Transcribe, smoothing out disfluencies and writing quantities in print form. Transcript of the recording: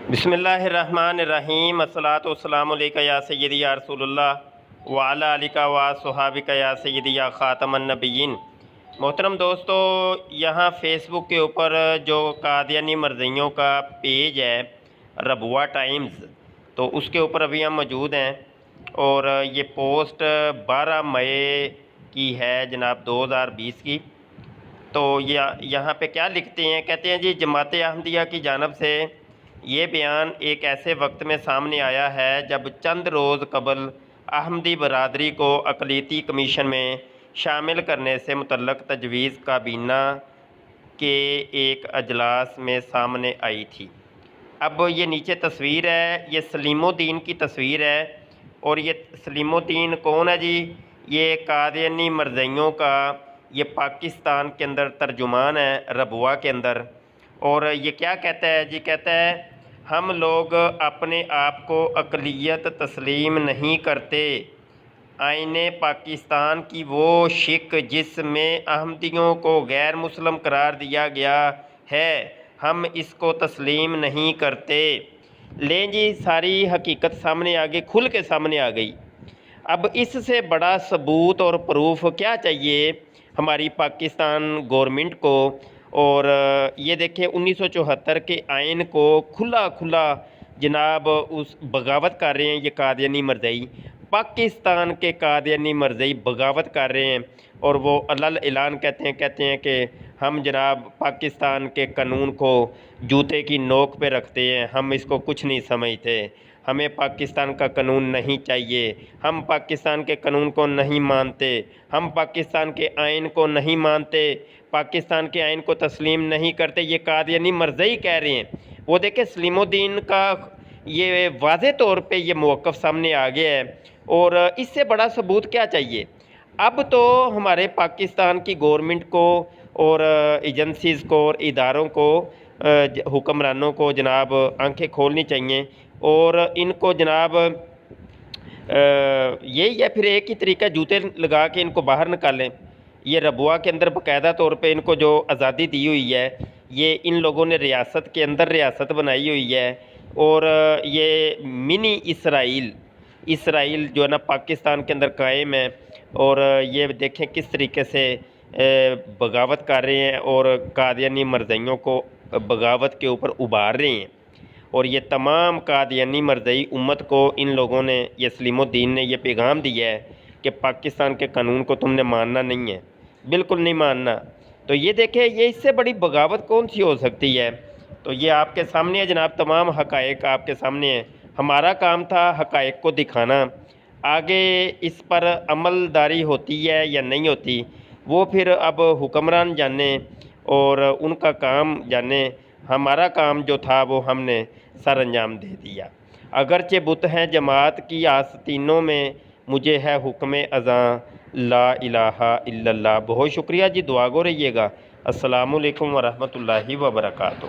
بسم اللہ الرحمن الرحیم، الصلاۃ والسلام علیکہ یا سیدی یا رسول اللہ وعلی آلک و صحابک یا سیدی یا خاتم النبیین۔ محترم دوستو، یہاں فیس بک کے اوپر جو قادیانی مرزیوں کا پیج ہے ربوہ ٹائمز، تو اس کے اوپر ابھی ہم موجود ہیں، اور یہ پوسٹ 12 مئی کی ہے جناب 2020 کی۔ تو یہاں پہ کیا لکھتے ہیں؟ کہتے ہیں جی جماعت احمدیہ کی جانب سے یہ بیان ایک ایسے وقت میں سامنے آیا ہے جب چند روز قبل احمدی برادری کو اقلیتی کمیشن میں شامل کرنے سے متعلق تجویز کابینہ کے ایک اجلاس میں سامنے آئی تھی۔ اب یہ نیچے تصویر ہے، یہ سلیم الدین کی تصویر ہے، اور یہ سلیم الدین کون ہے جی؟ یہ قادیانی مرزیوں کا یہ پاکستان کے اندر ترجمان ہے ربوہ کے اندر۔ اور یہ کیا کہتا ہے جی؟ کہتا ہے ہم لوگ اپنے آپ کو اقلیت تسلیم نہیں کرتے۔ آئین پاکستان کی وہ شق جس میں احمدیوں کو غیر مسلم قرار دیا گیا ہے، ہم اس کو تسلیم نہیں کرتے۔ لیں جی، ساری حقیقت سامنے آ گئی، کھل کے سامنے آ گئی۔ اب اس سے بڑا ثبوت اور پروف کیا چاہیے ہماری پاکستان گورنمنٹ کو؟ اور یہ دیکھیں 1974 کے آئین کو کھلا جناب اس بغاوت کر رہے ہیں یہ قادیانی مرزئی، پاکستان کے قادیانی مرزئی بغاوت کر رہے ہیں، اور وہ اعلان کہتے ہیں کہ ہم جناب پاکستان کے قانون کو جوتے کی نوک پہ رکھتے ہیں، ہم اس کو کچھ نہیں سمجھتے، ہمیں پاکستان کا قانون نہیں چاہیے، ہم پاکستان کے قانون کو نہیں مانتے، ہم پاکستان کے آئین کو نہیں مانتے، پاکستان کے آئین کو تسلیم نہیں کرتے۔ یہ قادیانی مرزئی کہہ رہے ہیں۔ وہ دیکھیں سلیم الدین کا یہ واضح طور پہ یہ موقف سامنے آ گیا ہے، اور اس سے بڑا ثبوت کیا چاہیے؟ اب تو ہمارے پاکستان کی گورنمنٹ کو اور ایجنسیز کو اور اداروں کو، حکمرانوں کو جناب آنکھیں کھولنی چاہیے، اور ان کو جناب یہی ہے پھر ایک ہی طریقہ، جوتے لگا کے ان کو باہر نکالیں۔ یہ ربوہ کے اندر باقاعدہ طور پہ ان کو جو آزادی دی ہوئی ہے، یہ ان لوگوں نے ریاست کے اندر ریاست بنائی ہوئی ہے، اور یہ منی اسرائیل جو ہے نا پاکستان کے اندر قائم ہے، اور یہ دیکھیں کس طریقے سے بغاوت کر رہے ہیں، اور قادیانی مرزیوں کو بغاوت کے اوپر ابھار رہے ہیں۔ اور یہ تمام قادیانی مرزئی امت کو ان لوگوں نے، یہ سلیم الدین نے یہ پیغام دیا ہے کہ پاکستان کے قانون کو تم نے ماننا نہیں ہے، بالکل نہیں ماننا۔ تو یہ دیکھیں، یہ اس سے بڑی بغاوت کون سی ہو سکتی ہے؟ تو یہ آپ کے سامنے ہے جناب، تمام حقائق آپ کے سامنے ہیں۔ ہمارا کام تھا حقائق کو دکھانا، آگے اس پر عمل داری ہوتی ہے یا نہیں ہوتی وہ پھر اب حکمران جانے اور ان کا کام جانے۔ ہمارا کام جو تھا وہ ہم نے سر انجام دے دیا۔ اگرچہ بت ہیں جماعت کی آستینوں میں، مجھے ہے حکم اذاں لا الہ الا اللہ۔ بہت شکریہ جی، دعا گو رہیے گا۔ السلام علیکم ورحمۃ اللہ وبرکاتہ۔